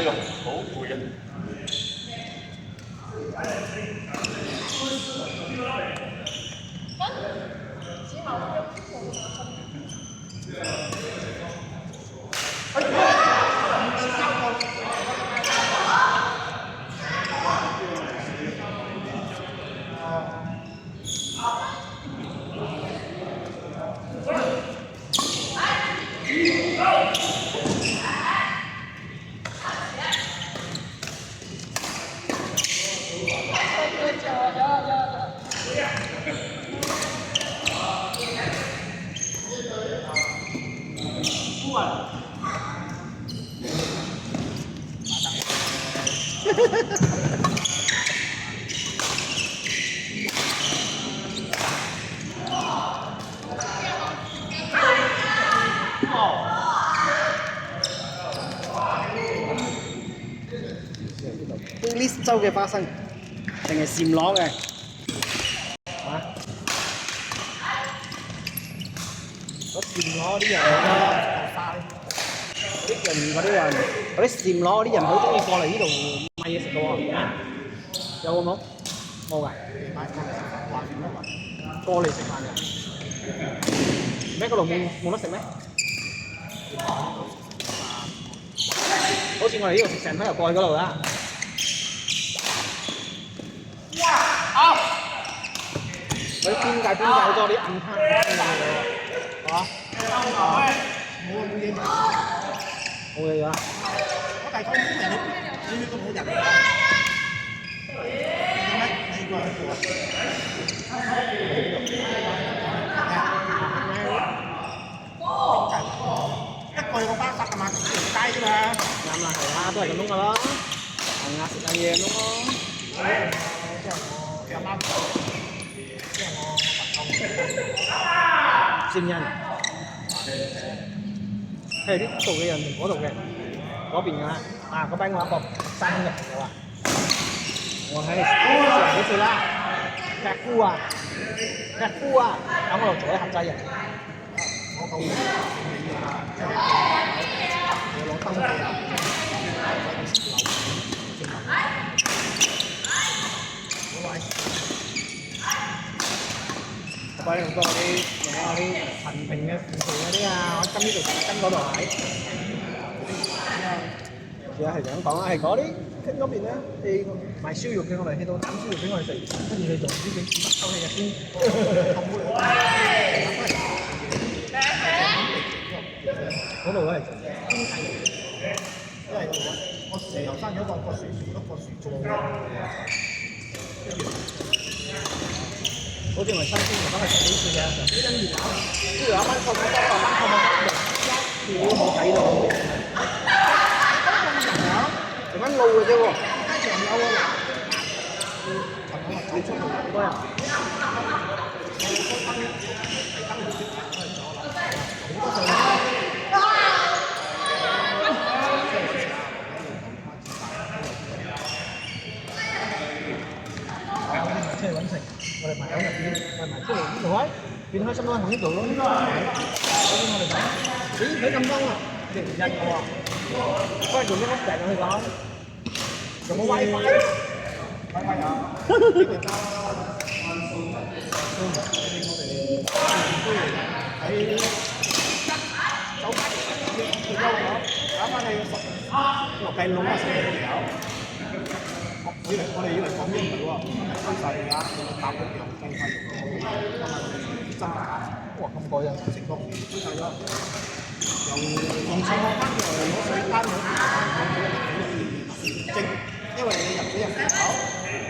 係咯，好攰啊！呢州嘅花生定係禪螺嘅？嚇？嗰禪螺啲人嗰啲禪螺啲人好中意過嚟呢度買嘢食嘅喎，有冇？冇㗎。過嚟食飯嘅。咩嗰度冇得食咩？好似我哋呢度食成批又過去嗰度啦。嗰啲邊界好多啲暗攤嘅喎，係嘛？冇嘢㗎。我大概你都冇人。點解你過去做啊？一個去個巴剎啊嘛，條街啫嘛。啱啦，係啦，都係咁樣㗎咯。行下食下嘢咁咯。即係我阿媽講，即係我善人係呢度嘅人定嗰度嘅？嗰邊㗎啦。啊，嗰邊我一個新嘅朋友啊，我喺成幾歲啦？劈夫啊！喺我度做啲客仔嘅。我夠即係我攞登記啊！嗰啲用多啲陳平嘅事情嗰啲啊，我跟呢度跟嗰度係。其實係咁講啊，係嗰啲傾嗰邊咧，你賣燒肉嘅我哋去到斬燒肉俾我哋食，跟住你仲唔知佢幾百抽氣嘅先。嗰度咧係邊睇嚟？因為我時又生咗個樹樹，一個樹種嘅。好似我新鮮嚟講係十幾歲嘅，十幾斤熱炒，呢度有班扣冇多，班扣冇多，一條冇計到。成班路嘅啫喎，一樣有啊！尋日我睇出嚟好多人。出嚟揾食，我哋埋喺入邊，我哋埋出嚟呢度位，變開心啦，同呢度咯。嗰啲我哋講，咦，俾咁多啊？成日嘅喎，不如做咩屋頂去講？有冇 WiFi？WiFi 有。喺酒吧退休咗，打翻去落計籠啊，成日有。我哋以為講英語喎，分晒而家搭個洋雞費，真係哇咁過癮，成個分晒咗。從此學翻嚟攞水單攞證，因為你入咗入口，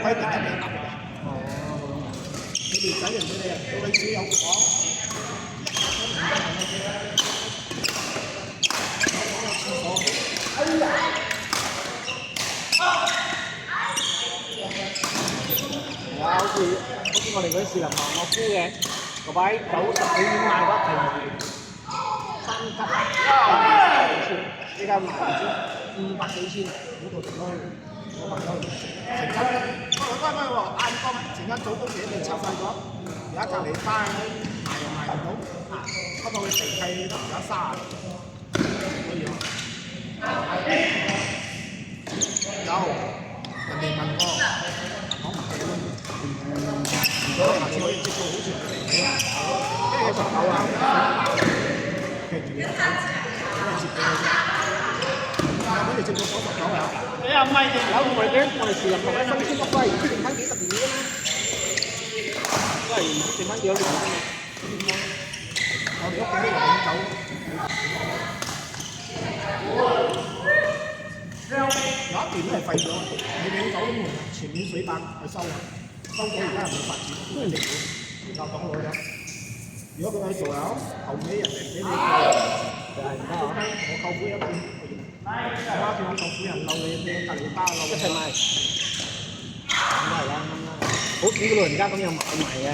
規定一定要答嘅。哦，你哋使人哋哋到你自己有房。好似我哋嗰啲士林行我估嘅嗰位90幾點賣嗰係3級，依家賣唔知500幾千，嗰度停開，我朋友成間，我翻返去話晏個成間祖公嘢俾拆晒咗，而家隔離班賣又賣唔到，不過佢地契得而家30年，可以啊。人哋問我講唔記得咯。如果下次可以接到好似人哋咁，因為19啊，其實要接俾佢先。咁你接到99啊？你又唔係有我哋時日同咧新鮮都係剩翻幾十年嘅嘛，都係剩翻幾多年嘅嘛。我哋屋企都永久。有一段都係廢咗，你永久都門前面水壩去收啊，收咗而家又冇發展，都係政府研究黨攞咗。如果佢去做啊，後尾人哋俾你就係唔得啊！我舅父一邊，我媽叫我舅父人嬲你隔離包嬲一齊賣，咁係啦，好似個老人家咁樣買賣嘅，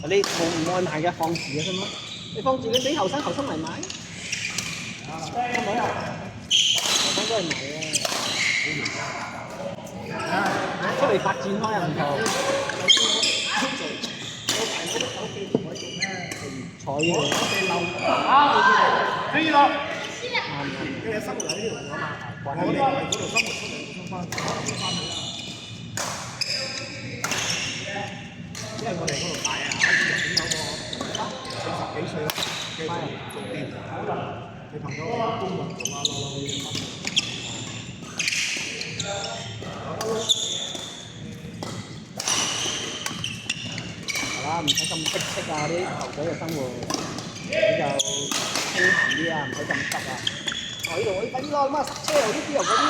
你冇愛賣嘅放住嘅啫嘛，你放住你俾後生嚟買，係咪啊？後生都係買嘅。出嚟發展開又唔同，坐呢度，飛落，因為生活喺呢度啊嘛，我哋喺嗰度生活出嚟，想翻去啦。因為我哋嗰度大啊，好似入邊有個40幾歲嘅做店，你朋友工人做啊，係啦，唔使咁逼迫啊！啲球隊嘅生活比較輕閒啲啊，唔使咁急啊。呢度快啲咯，咁啊塞車又呢啲又嗰啲。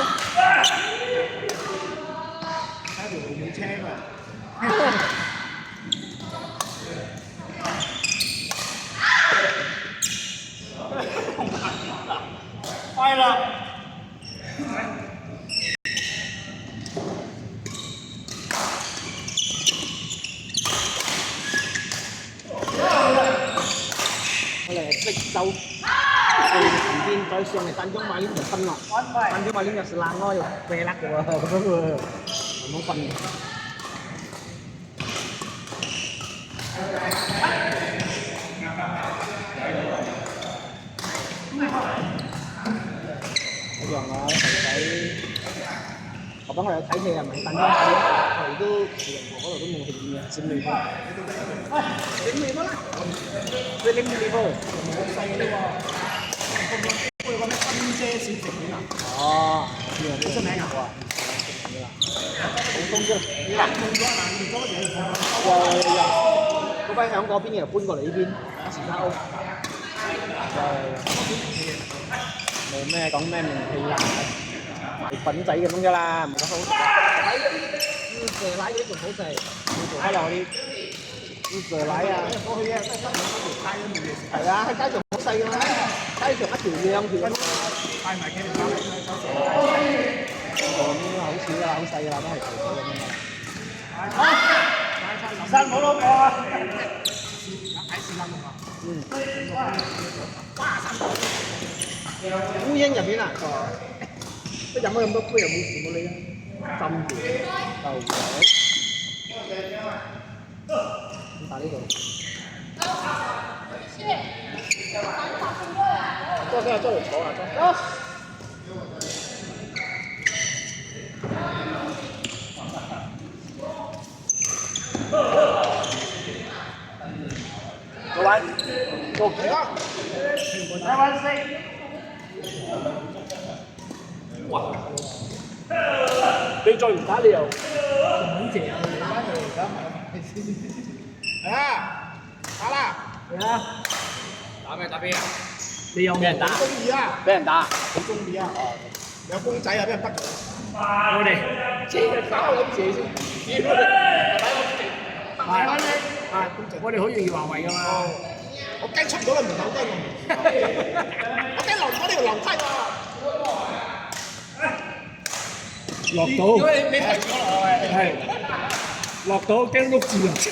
睇條路冇車嘛。快啦！我哋識州前邊再上嚟丹江馬鏈就分啦，丹江馬鏈就是爛咯，又啤甩嘅喎，咁樣喎，唔好瞓嘅。一樣啊，細仔，我幫我哋睇戲係咪丹江馬鏈？我哋都自由河嗰度都冇戲嘅，閃你波，閃你波啦，你拎你波。會揾新姐小食片啊！哦，好出名啊！好東啫，嗱，東咗嗱，而家嘢有，嗰班響嗰邊又搬過嚟呢邊，時差屋，冇咩講咩名氣啦，粉仔咁樣啫啦，唔係好食。蛇奶嗰啲仲好食，你做開落啲蛇奶啊，過去嘅真係新條街都冇嘢食。係啊，喺街上好細㗎嘛，街上一條兩條咁。帶埋佢哋走去收蛇奶。咁好少㗎啦，好細㗎啦，都係條咁樣㗎。生冇老婆啊！睇視頻啊！烏蠅入邊啊，都飲咗咁多杯又冇事冇理啊，浸住豆腐。咁打呢度。坐嚟坐啊，坐。各位，做幾多？台灣式。哇！你再唔打你又唔謝我哋翻嚟而家係啊！打啦！係啊！打咩？打邊啊？你有冇人打？好中意啊！俾人打。好中意啊！有公仔啊，俾人得咗。我哋借搞咁借先。係啊！我哋好容易華為㗎嘛。我驚出唔到你門口雞我驚留咗呢條樓梯啊！落到。因為你提咗落去。係。落到驚碌住落車。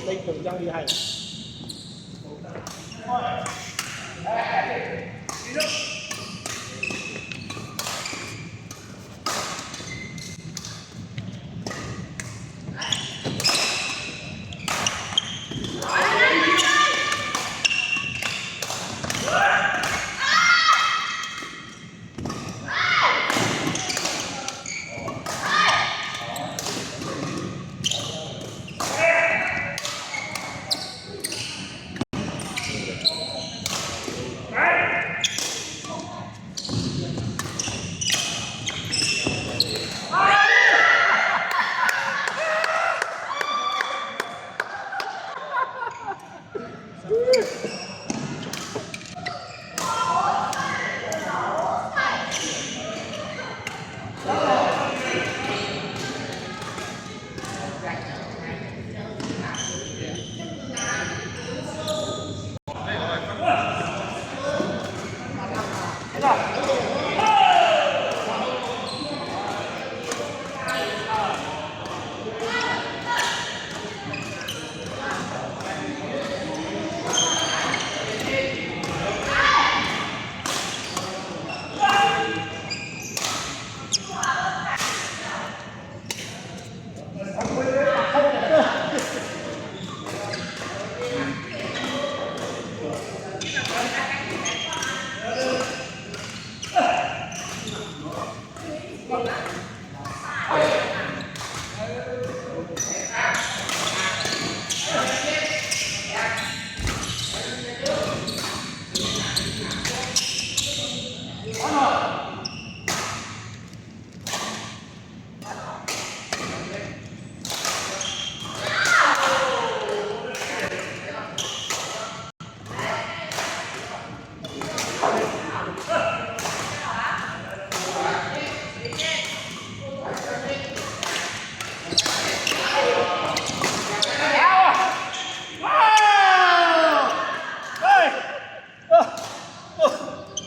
那种样厉害。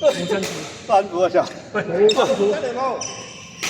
冇真事，翻過就，喂，冇真事。真係冇。